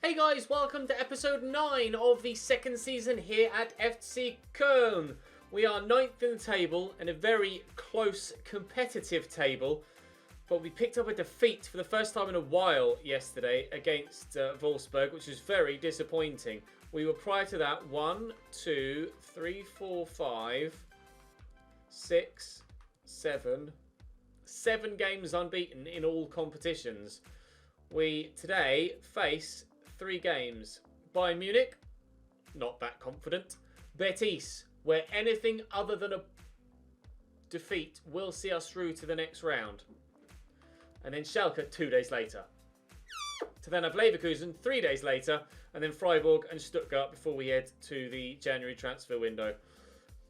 Hey guys, welcome to episode 9 of the second season here at FC Köln. We are 9th in the table and a very close competitive table, but we picked up a defeat for the first time in a while yesterday against Wolfsburg, which was very disappointing. We were prior to that 1, 2, 3, 4, 5, 6, 7 games unbeaten in all competitions. We today face 3 games. Bayern Munich, not that confident. Betis, where anything other than a defeat will see us through to the next round. And then Schalke 2 days later. To then have Leverkusen 3 days later, and then Freiburg and Stuttgart before we head to the January transfer window.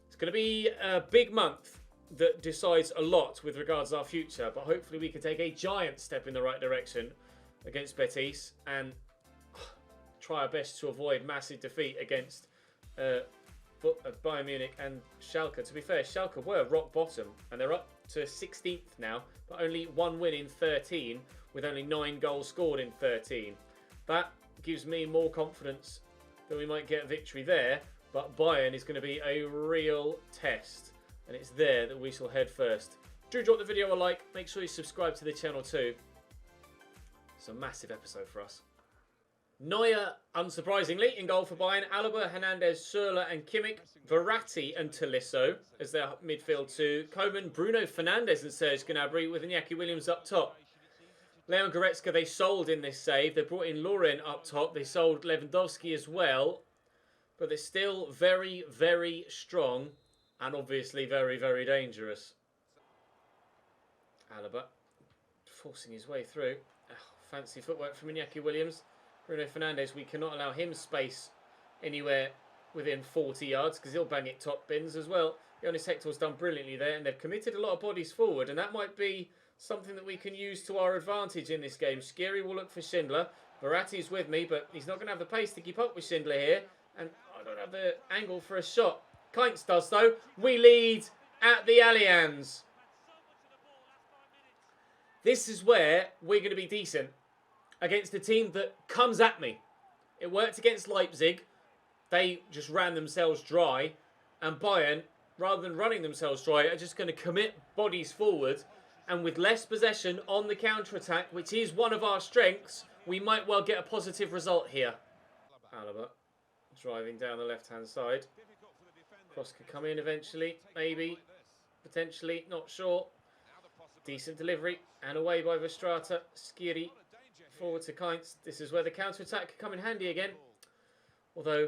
It's going to be a big month that decides a lot with regards to our future, but hopefully we can take a giant step in the right direction against Betis and try our best to avoid massive defeat against Bayern Munich and Schalke. To be fair, Schalke were rock bottom and they're up to 16th now, but only 1 win in 13 with only 9 goals scored in 13. That gives me more confidence that we might get a victory there, but Bayern is going to be a real test and it's there that we shall head first. Do drop the video a like, make sure you subscribe to the channel too. It's a massive episode for us. Neuer, unsurprisingly, in goal for Bayern. Alaba, Hernandez, Schürrle and Kimmich. Verratti and Tolisso as their midfield two. Koeman, Bruno Fernandes and Serge Gnabry with Iñaki Williams up top. Leon Goretzka they sold in this save. They brought in Lauren up top. They sold Lewandowski as well. But they're still very, very strong and obviously very, very dangerous. Alaba forcing his way through. Oh, fancy footwork from Iñaki Williams. Bruno Fernandes, we cannot allow him space anywhere within 40 yards because he'll bang it top bins as well. Jonas Hector's done brilliantly there and they've committed a lot of bodies forward and that might be something that we can use to our advantage in this game. Skiri will look for Schindler. Verratti's with me, but he's not going to have the pace to keep up with Schindler here. And I don't have the angle for a shot. Kainz does though. We lead at the Allianz. This is where we're going to be decent against a team that comes at me. It worked against Leipzig. They just ran themselves dry. And Bayern, rather than running themselves dry, are just going to commit bodies forward. And with less possession on the counter-attack, which is one of our strengths, we might well get a positive result here. Alaba driving down the left-hand side. Cross could come in eventually. Maybe. Potentially. Not sure. Decent delivery. And away by Verstrata. Skiri. Forward to Kainz. This is where the counter-attack could come in handy again. Although,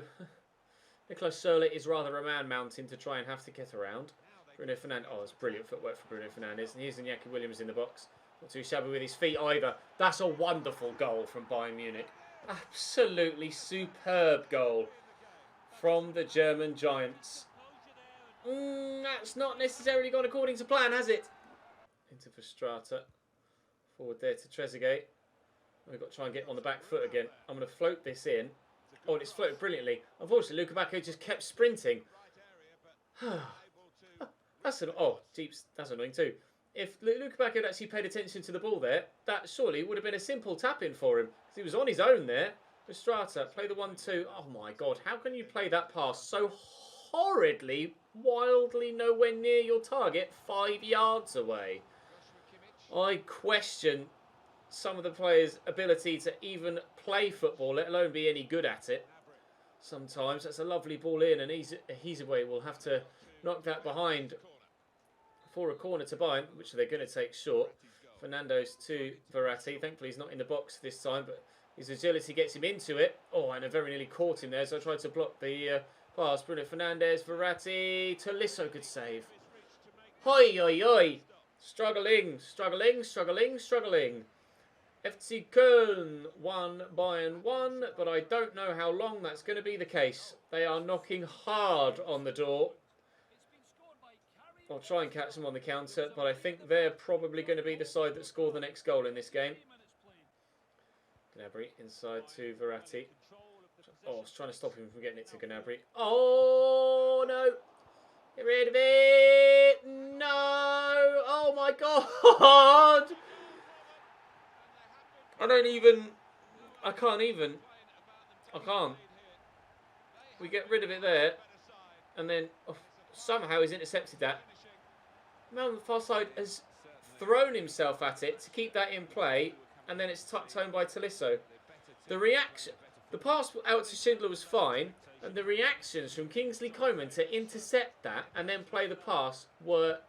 Nicolas Schürrle is rather a man mountain to try and have to get around. Bruno Fernandes. Oh, it's brilliant footwork for Bruno Fernandes. And here's Iñaki Williams in the box. Not too shabby with his feet either. That's a wonderful goal from Bayern Munich. Absolutely superb goal from the German Giants. That's not necessarily gone according to plan, has it? Into Verstrata. Forward there to Trezeguet. We've got to try and get on the back foot again. I'm going to float this in. Oh, and it's floated brilliantly. Unfortunately, Luka Bacco just kept sprinting. That's annoying too. If Luka Bacco had actually paid attention to the ball there, that surely would have been a simple tap-in for him. He was on his own there. Verstrata, play the 1-2. Oh my God, how can you play that pass so horridly, wildly nowhere near your target, 5 yards away? I question some of the players' ability to even play football, let alone be any good at it. Sometimes that's a lovely ball in, and Heasaway will have to knock that behind for a corner to Bayern, which they're going to take short. Fernandes to Verratti. Thankfully, he's not in the box this time, but his agility gets him into it. Oh, and I very nearly caught him there, so I tried to block the pass. Bruno Fernandes, Verratti, Tolisso could save. Hoi, hoi, hoi. Struggling. FC Köln 1, Bayern 1, but I don't know how long that's going to be the case. They are knocking hard on the door. I'll try and catch them on the counter, but I think they're probably going to be the side that score the next goal in this game. Gnabry inside to Verratti. Oh, I was trying to stop him from getting it to Gnabry. Oh, no. Get rid of it. No. Oh, my God. I can't even I can't. We get rid of it there. And then somehow he's intercepted that. Man on the far side has thrown himself at it to keep that in play. And then it's tucked home by Tolisso. The reaction... The pass out to Schindler was fine. And the reactions from Kingsley Coman to intercept that and then play the pass were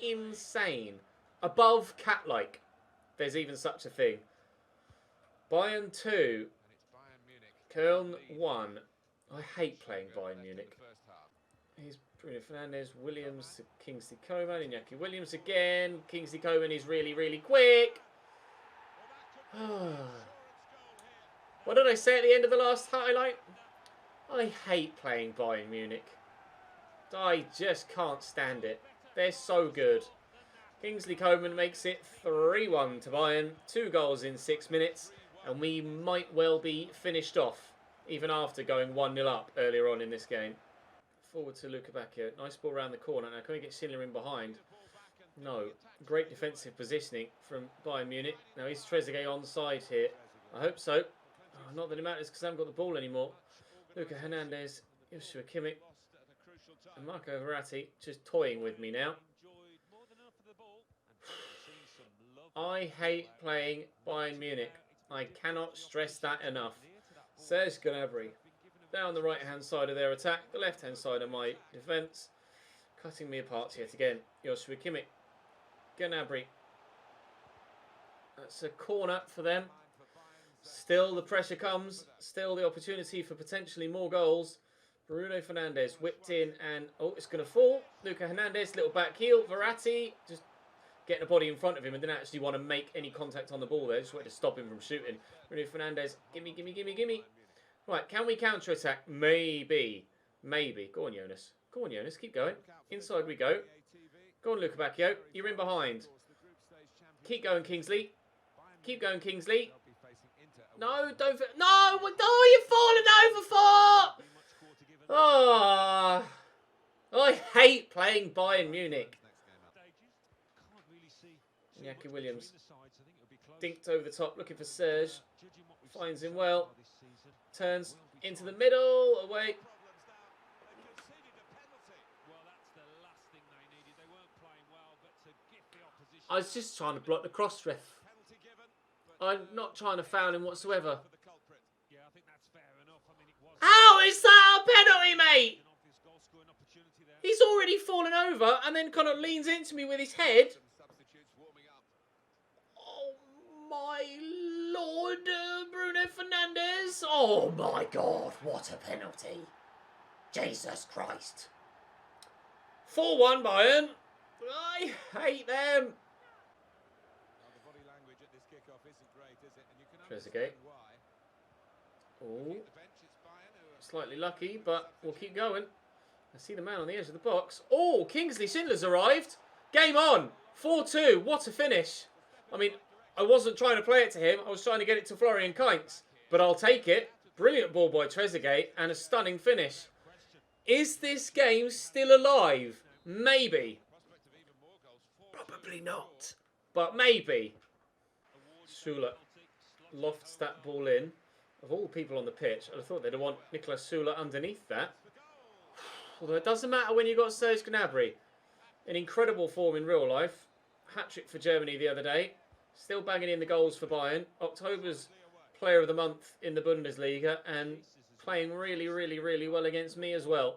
insane. Above cat-like. There's even such a thing. Bayern 2. Köln 1. I hate playing Bayern Munich. Here's Bruno Fernandes, Williams to Kingsley Coman, Iñaki Williams again. Kingsley Coman is really, really quick. What did I say at the end of the last highlight? I hate playing Bayern Munich. I just can't stand it. They're so good. Kingsley Coman makes it 3-1 to Bayern. 2 goals in 6 minutes. And we might well be finished off, even after going 1-0 up earlier on in this game. Forward to Luka Bacchio. Nice ball around the corner. Now, can we get Schindler in behind? No. Great defensive positioning from Bayern Munich. Now, is Trezeguet onside here? I hope so. Oh, not that it matters because I haven't got the ball anymore. Luka Hernandez, Joshua Kimmich, and Marco Verratti just toying with me now. I hate playing Bayern Munich. I cannot stress that enough. Serge Gnabry down the right-hand side of their attack, the left-hand side of my defence, cutting me apart yet again. Joshua Kimmich, Gnabry. That's a corner for them. Still the pressure comes. Still the opportunity for potentially more goals. Bruno Fernandes whipped in and... Oh, it's going to fall. Luka Hernandez, little back heel. Verratti just getting a body in front of him and didn't actually want to make any contact on the ball there. Just wanted to stop him from shooting. Bruno Fernandes, gimme, gimme, gimme, gimme. Right, can we counter-attack? Maybe. Maybe. Go on, Jonas. Go on, Jonas. Keep going. Inside we go. Go on, Luka Bacchio. You're in behind. Keep going, Kingsley. Keep going, Kingsley. No, don't... No! You've fallen over for... Oh, I hate playing Bayern Munich. Iñaki Williams. Dinked over the top, looking for Serge. Finds him well. Turns into the middle. Away. I was just trying to block the cross ref. I'm not trying to foul him whatsoever. How is that a penalty, mate? He's already fallen over and then kind of leans into me with his head. Oh my lord, Bruno Fernandes. Oh my god, what a penalty. Jesus Christ. 4-1 Bayern. I hate them. Trezeguet. Oh, slightly lucky, but we'll keep going. I see the man on the edge of the box. Oh, Kingsley Schindler's arrived. Game on. 4-2. What a finish. I mean, I wasn't trying to play it to him. I was trying to get it to Florian Kainz. But I'll take it. Brilliant ball by Trezeguet and a stunning finish. Is this game still alive? Maybe. Probably not. But maybe. Sula lofts that ball in. Of all the people on the pitch, I thought they'd want Nicolas Sula underneath that. Although it doesn't matter when you've got Serge Gnabry. In incredible form in real life. Hat-trick for Germany the other day. Still banging in the goals for Bayern. October's Player of the Month in the Bundesliga. And playing really, really, really well against me as well.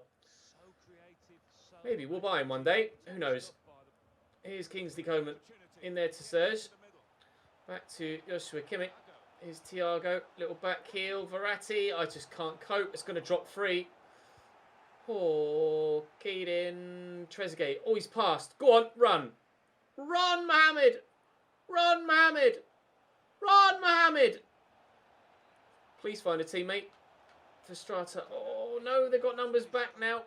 Maybe we'll buy him one day. Who knows? Here's Kingsley Coman. In there to Serge. Back to Joshua Kimmich. Here's Thiago. Little back heel. Verratti. I just can't cope. It's going to drop free. Oh, keyed in. Trezeguet. Oh, he's passed. Go on. Run. Run, Mohamed. Run, Mohamed. Run, Mohamed. Please find a teammate for Strata. Oh, no. They've got numbers back now.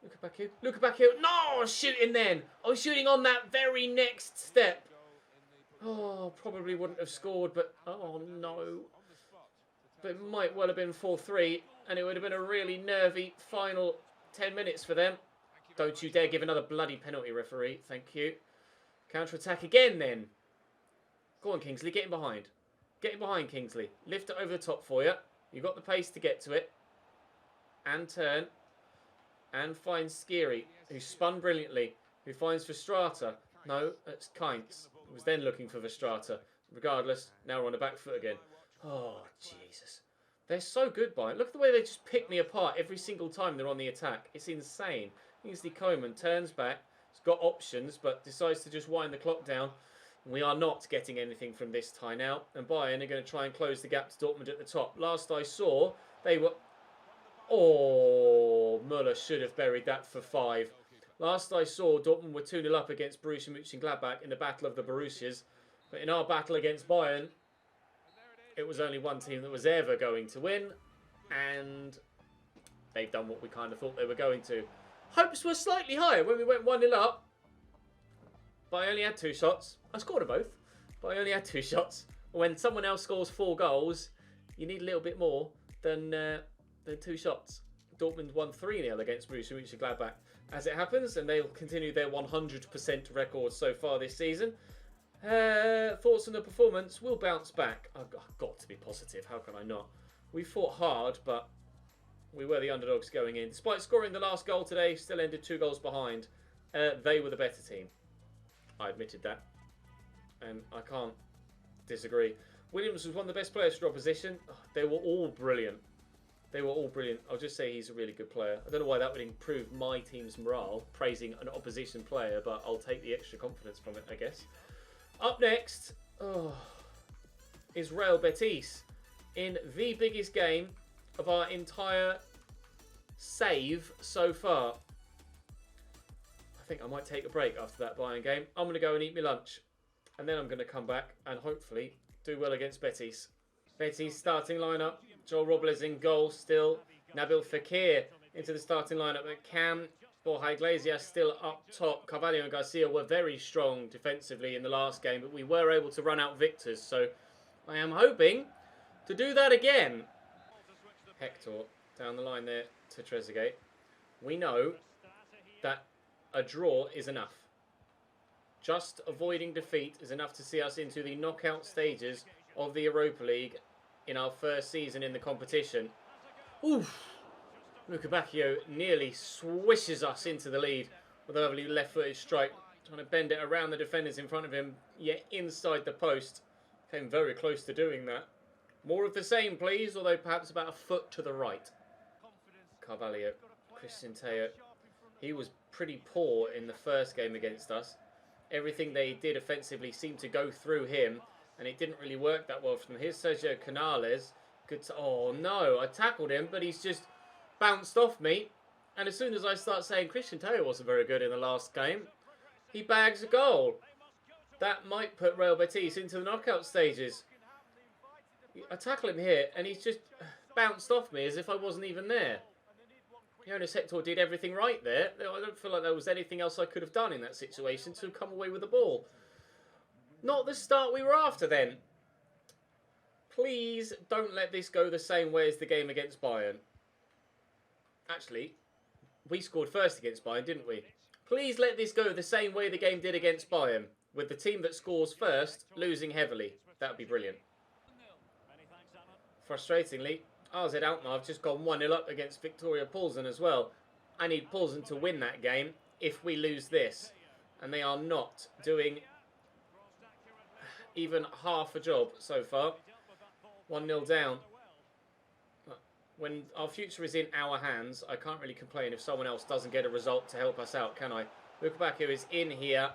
Luka Bacchio. Luka Bacchio. No, shooting then. I was shooting on that very next step. Oh, probably wouldn't have scored, but oh no. But it might well have been 4-3, and it would have been a really nervy final 10 minutes for them. Don't you dare give another bloody penalty, referee. Thank you. Counter-attack again, then. Go on, Kingsley, get in behind. Get in behind Kingsley. Lift it over the top for you. You've got the pace to get to it. And turn. And find Skiri, who spun brilliantly. Who finds Verstrata. No, that's Kainz. He was then looking for Verstrata. Regardless, now we're on the back foot again. Oh, Jesus. They're so good, Bayern. Look at the way they just pick me apart every single time they're on the attack. It's insane. Kingsley Coman turns back. He's got options, but decides to just wind the clock down. We are not getting anything from this tie now. And Bayern are going to try and close the gap to Dortmund at the top. Last I saw, they were... Oh, Müller should have buried that for 5. Last I saw, Dortmund were 2-0 up against Borussia Mönchengladbach in the battle of the Borussias. But in our battle against Bayern, it was only one team that was ever going to win. And they've done what we kind of thought they were going to. Hopes were slightly higher when we went 1-0 up. But I only had 2 shots. I scored them both, but I only had 2 shots. When someone else scores 4 goals, you need a little bit more than 2 shots. Dortmund won 3-0 against Borussia Mönchengladbach. As it happens, and they'll continue their 100% record so far this season. Thoughts on the performance? We'll bounce back. I've got to be positive. How can I not? We fought hard, but we were the underdogs going in. Despite scoring the last goal today, still ended 2 goals behind. They were the better team. I admitted that. And I can't disagree. Williams was one of the best players for opposition. Oh, they were all brilliant. They were all brilliant. I'll just say he's a really good player. I don't know why that would improve my team's morale, praising an opposition player, but I'll take the extra confidence from it, I guess. Up next is Real Betis in the biggest game of our entire save so far. I think I might take a break after that Bayern game. I'm going to go and eat my lunch. And then I'm going to come back and hopefully do well against Betis. Betis starting lineup. Joel Robles in goal still. Nabil Fekir into the starting lineup. At Cam, Borja Iglesias still up top. Carvalho and Garcia were very strong defensively in the last game, but we were able to run out victors. So I am hoping to do that again. Hector down the line there to Trezeguet. We know that a draw is enough. Just avoiding defeat is enough to see us into the knockout stages of the Europa League in our first season in the competition. Oof! Luca Bacchio nearly swishes us into the lead with a lovely left-footed strike. Trying to bend it around the defenders in front of him, yet inside the post. Came very close to doing that. More of the same, please, although perhaps about a foot to the right. Carvalho, Christian Teo. He was pretty poor in the first game against us. Everything they did offensively seemed to go through him, and it didn't really work that well for them. Here's Sergio Canales. Good. Oh no, I tackled him, but he's just bounced off me. And as soon as I start saying Christian Teo wasn't very good in the last game, he bags a goal. That might put Real Betis into the knockout stages. I tackle him here, and he's just bounced off me as if I wasn't even there. Jonas Hector did everything right there. I don't feel like there was anything else I could have done in that situation to come away with the ball. Not the start we were after then. Please don't let this go the same way as the game against Bayern. Actually, we scored first against Bayern, didn't we? Please let this go the same way the game did against Bayern, with the team that scores first losing heavily. That would be brilliant. Frustratingly, AZ Alkmaar have just gone 1-0 up against Victoria Plzen as well. I need Plzen to win that game if we lose this. And they are not doing even half a job so far. 1-0 down. When our future is in our hands, I can't really complain if someone else doesn't get a result to help us out, can I? Luka Bacchio is in here.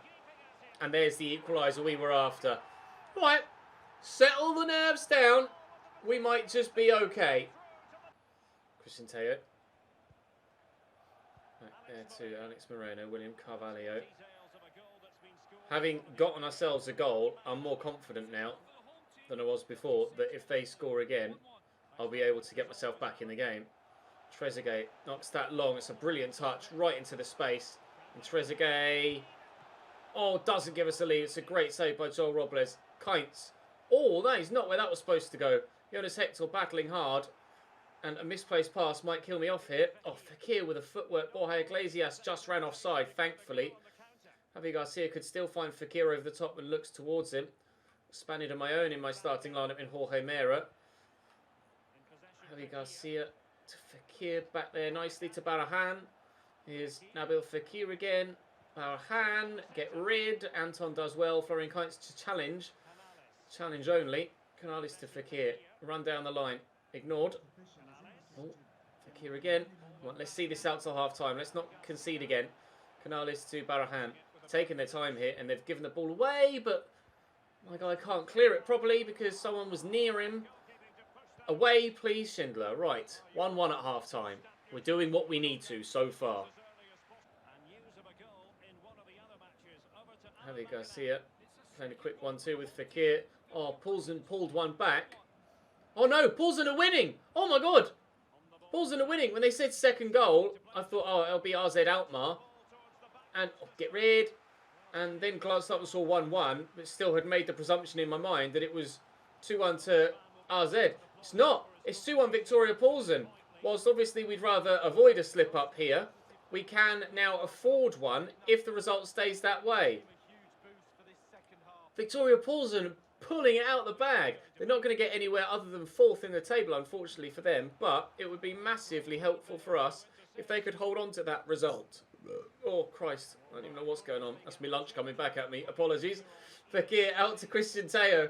And there's the equaliser we were after. Right, settle the nerves down. We might just be okay. Christian Teo. Back there to Alex Moreno, William Carvalho. Having gotten ourselves a goal, I'm more confident now than I was before that if they score again, I'll be able to get myself back in the game. Trezeguet knocks that long. It's a brilliant touch right into the space. And Trezeguet, doesn't give us a lead. It's a great save by Joel Robles. Kainz. Oh, no, he's not where that was supposed to go. Jonas Hector battling hard. And a misplaced pass might kill me off here. Oh, Fekir with a footwork. Borja Iglesias just ran offside, thankfully. Javi Garcia could still find Fekir over the top and looks towards him. Spaniard of my own in my starting lineup in Jorge Mera. Javi Garcia to Fekir, back there nicely to Barahan. Here's Nabil Fekir again. Barahan, get rid. Anton does well. Florian Kainz to challenge. Challenge only. Canales to Fekir. Run down the line. Ignored. Oh, Fekir again. Come on, let's see this out till half time. Let's not concede again. Canales to Barahan. Taking their time here, and they've given the ball away, but my guy can't clear it properly because someone was near him. Away, please, Schindler. Right, 1-1 at half time. We're doing what we need to so far. Javi Garcia playing a quick 1-2 with Fekir. Oh, Poulsen pulled one back. Oh no, Poulsen are winning. Oh my god. Poulsen are winning. When they said second goal, I thought, oh, it'll be RZ Alkmaar. And get rid. And then glanced up and saw 1-1, but still had made the presumption in my mind that it was 2-1 to RZ. It's not. It's 2-1 Victoria Poulsen. Whilst obviously we'd rather avoid a slip-up here, we can now afford one if the result stays that way. Victoria Poulsen pulling it out the bag. They're not going to get anywhere other than 4th in the table, unfortunately for them, but it would be massively helpful for us if they could hold on to that result. Oh, Christ. I don't even know what's going on. That's my lunch coming back at me. Apologies. Fekir out to Christian Teo.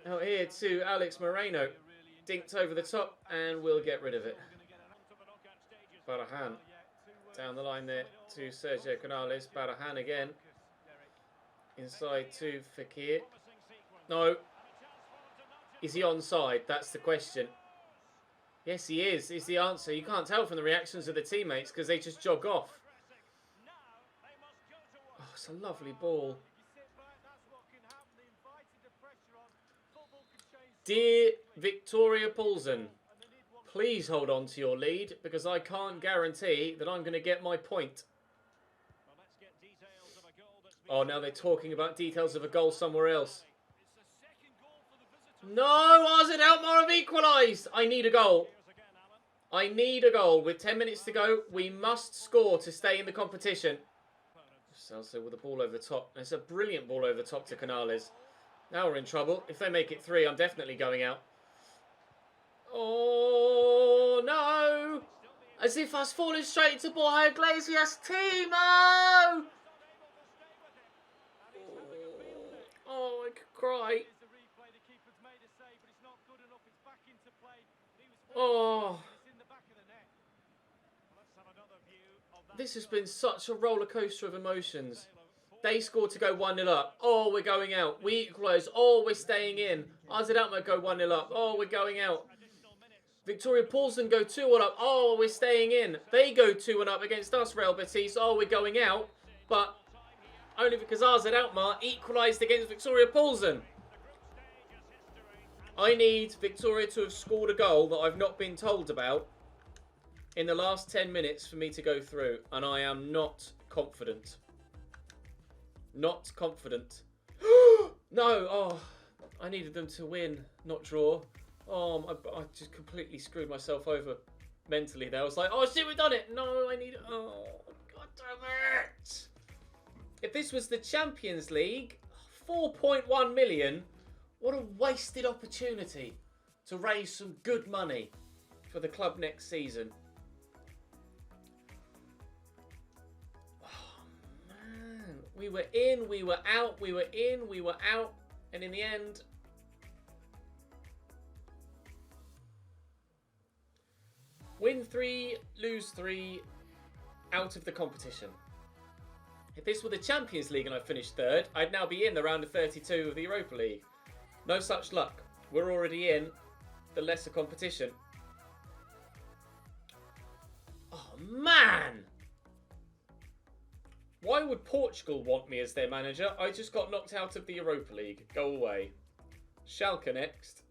Out here to Alex Moreno. Dinked over the top, and we'll get rid of it. Barahan. Down the line there to Sergio Canales. Barahan again. Inside to Fekir. No. Is he onside? That's the question. Yes, he is the answer. You can't tell from the reactions of the teammates because they just jog off. Oh, it's a lovely ball. Dear Victoria Poulsen, please hold on to your lead because I can't guarantee that I'm going to get my point. Oh, now they're talking about details of a goal somewhere else. No, RZ Alkmaar have equalised. I need a goal. I need a goal. With 10 minutes to go, we must score to stay in the competition. Celso with the ball over the top. It's a brilliant ball over the top to Canales. Now we're in trouble. If they make it 3, I'm definitely going out. Oh, no. As if I was falling straight into Borja Iglesias' team. Oh! Oh, I could cry. Oh. This has been such a roller coaster of emotions. They scored to go 1-0 up. Oh, we're going out. We equalise. Oh, we're staying in. RZ Alkmaar go 1-0 up. Oh, we're going out. Victoria Poulsen go 2-1 up. Oh, we're staying in. They go 2-1 up against us, Real Betis. Oh, we're going out. But only because RZ Alkmaar equalised against Victoria Poulsen. I need Victoria to have scored a goal that I've not been told about in the last 10 minutes for me to go through. And I am not confident. Not confident. No, oh, I needed them to win, not draw. Oh, I just completely screwed myself over mentally there. I was like, oh shit, we've done it. No, I need it. Oh, god damn it. If this was the Champions League, 4.1 million, what a wasted opportunity to raise some good money for the club next season. We were in, we were out, we were in, we were out, and in the end, win 3, lose 3, out of the competition. If this were the Champions League and I finished 3rd, I'd now be in the round of 32 of the Europa League. No such luck. We're already in the lesser competition. Oh, man! Why would Portugal want me as their manager? I just got knocked out of the Europa League. Go away. Schalke next.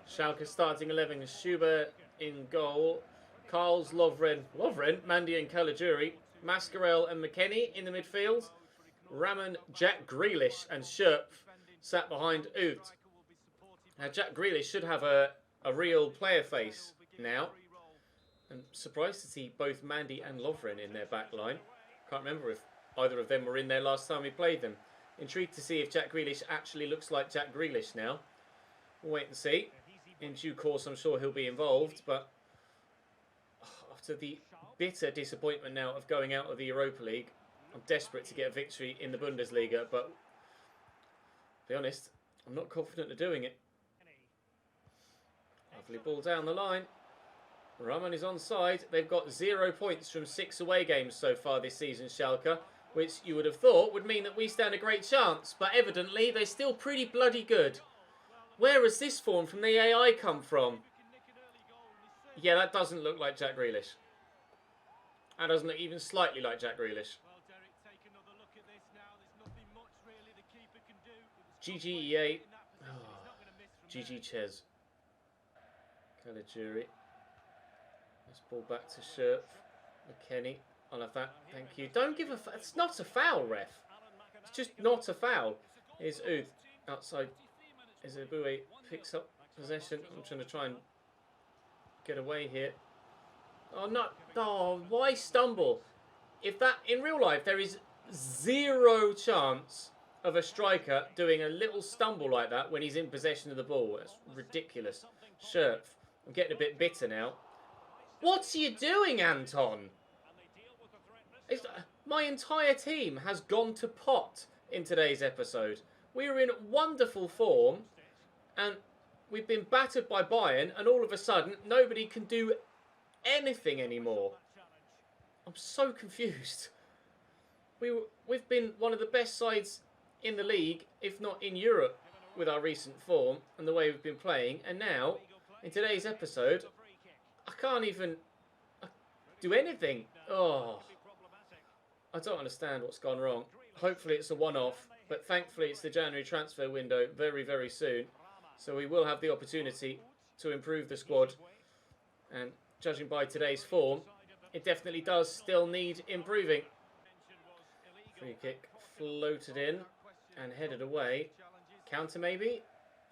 Schalke starting 11. Schubert in goal. Carls, Lovren, Mandy and Caligiuri. Mascarell and McKennie in the midfield. Raman, Jack Grealish and Scherp sat behind Oud. Now Jack Grealish should have a real player face now. I'm surprised to see both Mandy and Lovren in their back line. Can't remember if either of them were in there last time we played them. Intrigued to see if Jack Grealish actually looks like Jack Grealish now. We'll wait and see. In due course, I'm sure he'll be involved, but after the bitter disappointment now of going out of the Europa League, I'm desperate to get a victory in the Bundesliga, but to be honest, I'm not confident of doing it. Lovely ball down the line. Rahman is onside. They've got 0 points from 6 away games so far this season, Schalke, which you would have thought would mean that we stand a great chance, but evidently they're still pretty bloody good. Where has this form from the AI come from? Yeah, that doesn't look like Jack Grealish. That doesn't look even slightly like Jack Grealish. GG EA. Oh, GG Ches. Caligiuri. Let's ball back to Scherf. McKennie. I'll have that. Thank you. Don't give a... It's not a foul, ref. It's just not a foul. Here's Uth. Outside. Izabue picks up possession. I'm trying to try and get away here. Oh, no. Oh, why stumble? If that... In real life, there is 0 chance of a striker doing a little stumble like that when he's in possession of the ball. That's ridiculous. Scherf. I'm getting a bit bitter now. What's you doing, Anton? My entire team has gone to pot in today's episode. We were in wonderful form and we've been battered by Bayern, and all of a sudden nobody can do anything anymore. I'm so confused. We've been one of the best sides in the league, if not in Europe, with our recent form and the way we've been playing, and now in today's episode I can't even do anything. Oh, I don't understand what's gone wrong. Hopefully it's a one-off, but thankfully it's the January transfer window very, very soon. So we will have the opportunity to improve the squad. And judging by today's form, it definitely does still need improving. Free kick floated in and headed away. Counter maybe?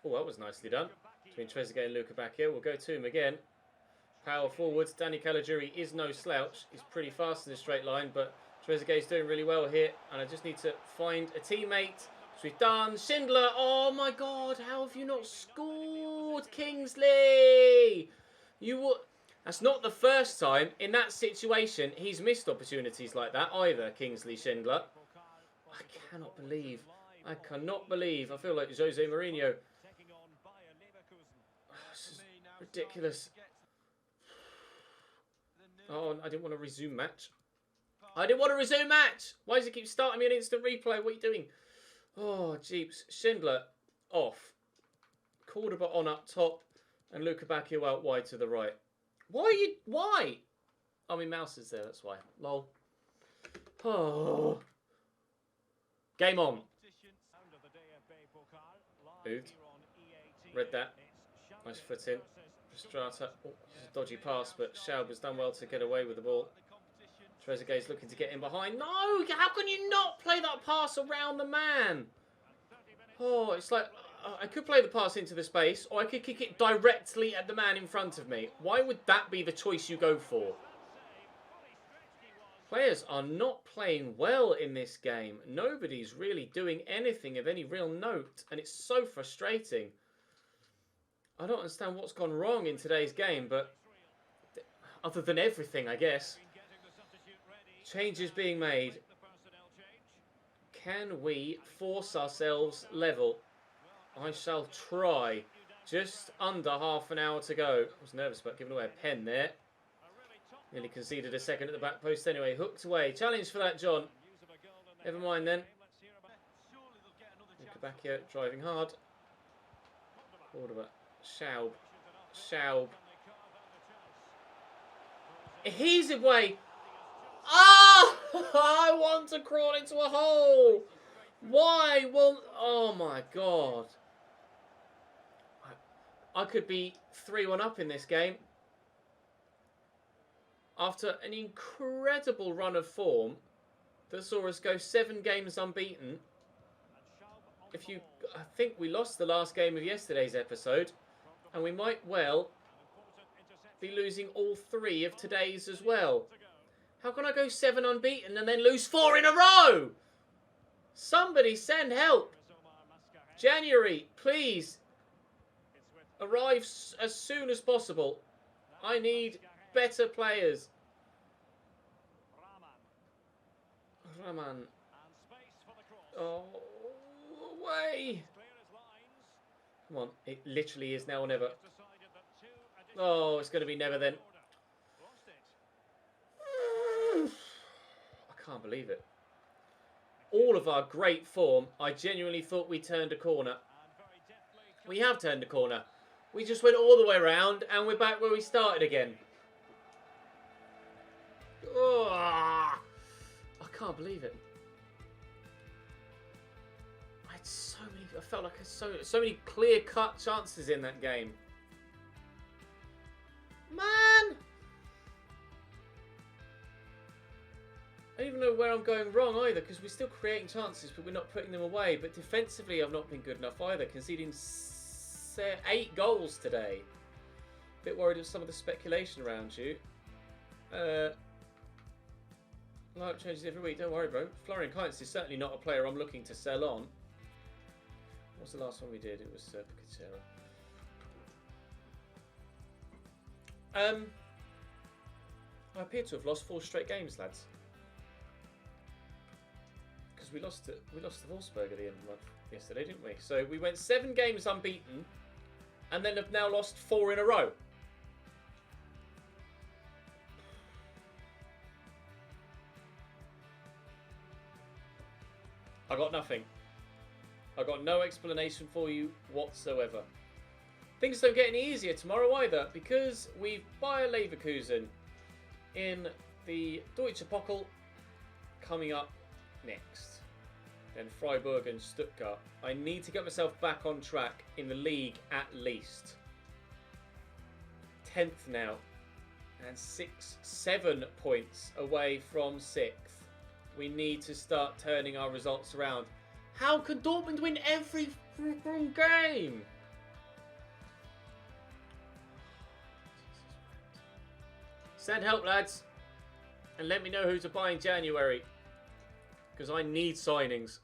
Oh, that was nicely done. Between Trezeguet and Luka Bacchio. We'll go to him again. Power forwards. Danny Caligiuri is no slouch. He's pretty fast in the straight line, but Trezeguet's doing really well here, and I just need to find a teammate. So we've done. Schindler, oh my God, how have you not scored, Kingsley? That's not the first time in that situation he's missed opportunities like that either, Kingsley Schindler. I cannot believe. I feel like Jose Mourinho. This is ridiculous. Oh, I didn't want to resume match. Why does it keep starting me an instant replay? What are you doing? Oh, jeeps. Schindler off. Cordoba on up top. And Luka Bacchio out wide to the right. Why? Oh, my mouse is there, that's why. Lol. Oh. Game on. Moved. Read that. Nice foot in. Strata. Oh, a dodgy pass, but Schaub has done well to get away with the ball. Trezeguet's looking to get in behind. No! How can you not play that pass around the man? Oh, it's like... I could play the pass into the space, or I could kick it directly at the man in front of me. Why would that be the choice you go for? Players are not playing well in this game. Nobody's really doing anything of any real note, and it's so frustrating. I don't understand what's gone wrong in today's game, but... other than everything, I guess. Changes being made. Can we force ourselves level? I shall try. Just under half an hour to go. I was nervous about giving away a pen there. Nearly conceded a second at the back post anyway. Hooked away. Challenge for that, John. Never mind then. Bacchio driving hard. Cordoba. Schaub. He's away. Ah! I want to crawl into a hole. Why? Well, oh my God. I could be 3-1 up in this game. After an incredible run of form that saw us go 7 games unbeaten. I think we lost the last game of yesterday's episode, and we might well be losing all 3 of today's as well. How can I go 7 unbeaten and then lose 4 in a row? Somebody send help. January, please. Arrive as soon as possible. I need better players. Raman. Oh, away. Come on. It literally is now or never. Oh, it's going to be never then. I can't believe it. All of our great form, I genuinely thought we turned a corner. We have turned a corner. We just went all the way around and we're back where we started again. Oh, I can't believe it. I had so many. I felt like I had so many clear-cut chances in that game. Man, I don't even know where I'm going wrong either, because we're still creating chances, but we're not putting them away. But defensively, I've not been good enough either, conceding 8 goals today. Bit worried of some of the speculation around you. Lineup changes every week. Don't worry, bro. Florian Kainz is certainly not a player I'm looking to sell on. What's the last one we did? It was Picatera. I appear to have lost 4 straight games, lads. Because we lost to Wolfsburg at the end of the month yesterday, didn't we? So we went 7 games unbeaten, and then have now lost 4 in a row. I got nothing. I got no explanation for you whatsoever. Things don't get any easier tomorrow either, because we've Bayer Leverkusen in the Deutsche Pokal coming up next. Then Freiburg and Stuttgart. I need to get myself back on track in the league at least. 10th now. And 7 points away from 6th. We need to start turning our results around. How can Dortmund win every freaking game? Send help, lads. And let me know who to buy in January. Because I need signings.